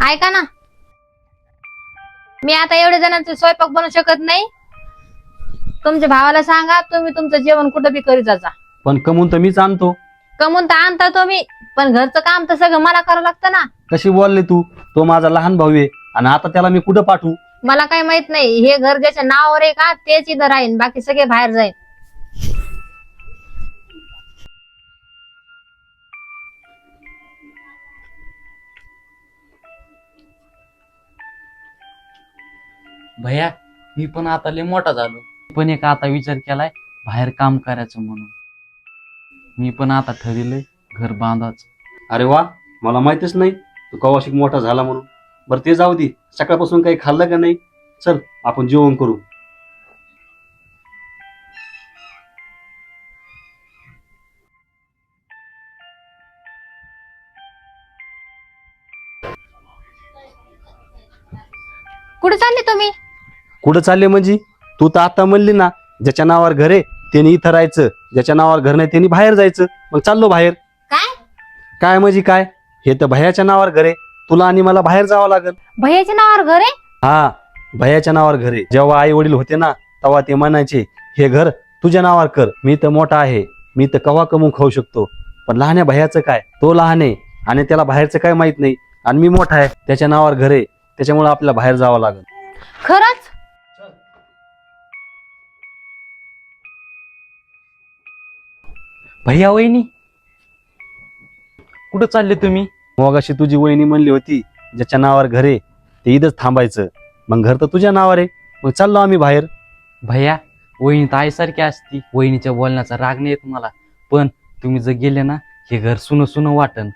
ऐका ना, मी आता एवढ्या जणांचे स्वयंपाक बनवू शकत नाही. तुमच्या भावाला सांगा, तुम्ही तुमचं जेवण कुठं बी करीत जा. पण कमवून तर मीच आणतो. कमवून तर आणता तुम्ही, पण घरचं काम तर सगळं मला करावं लागतं ना. कशी बोलले तू? तो माझा लहान भाऊ आहे आणि आता त्याला मी कुठं पाठवू? मला काही माहित नाही. हे घर ज्याच्या नावावर आहे का तेच इथं राहीन, बाकी सगळे बाहेर जाईन. भैया, मी पण आता लय मोठा झालो. पण एक आता विचार केलाय बाहेर काम करायचं म्हणून. मी पण आता ठरवलंय घर बांधायचं. अरे वा, मला माहितीच नाही तू कवाशिक मोठा झाला म्हणून. बरं ते जाऊ दे, सकाळपासून काही खाल्लं का नाही? चल आपण जेवण करू. कुठे चालले तुम्ही? कुठं चालले म्हणजे? तू तर आता म्हणली ना, ज्याच्या नावावर घर आहे त्याने इथं राहायचं, ज्याच्या नावावर घर नाही त्यांनी बाहेर जायचं. मग चाललो बाहेर. काय? काय म्हणजे काय? हे तर भैयाच्या नावावर घर आहे. तुला आणि मला बाहेर जावं लागेल. भैयाच्या नावावर घर आहे? हा, भैयाच्या नावावर घर आहे. जेव्हा आई वडील होते ना, तेव्हा ते म्हणायचे हे घर तुझ्या नावावर कर. मी तर मोठा आहे, मी तर कवा कमवून खाऊ शकतो. पण लहान भैयाचं काय? तो लहान आहे आणि त्याला बाहेरचं काय माहित नाही. आणि मी मोठा आहे, त्याच्या नावावर घर आहे, त्याच्यामुळे आपल्याला बाहेर जावं लागेल. खरंच? भैया वहिनी, कुठं चालले तुम्ही? मग अशी तुझी वहिनी म्हणली होती ज्याच्या नावावर घर आहे ते इथंच थांबायचं. मग घर तर तुझ्या नावावर आहे. मग चाललो आम्ही बाहेर. भैया, वहिनी तर आईसारखी असती. वहिनीच्या बोलण्याचा राग नाही येत मला. पण तुम्ही जर गेले ना, हे घर सुनं सुनं वाटन.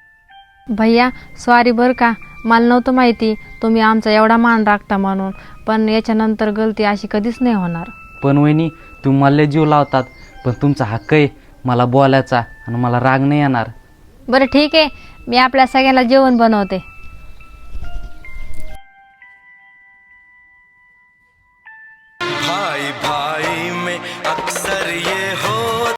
भैया सॉरी बर का, मला नव्हतं माहिती तुम्ही आमचा एवढा मान राखता म्हणून. पण याच्यानंतर गलती अशी कधीच नाही होणार. पण वहिनी, तुम्ही मला लय जीव लावतात. पण तुमचा हक्क आहे मला बोलायचा आणि मला राग नाही येणार. बरं ठीक आहे, मी आपल्या सगळ्याला जेवण बनवते.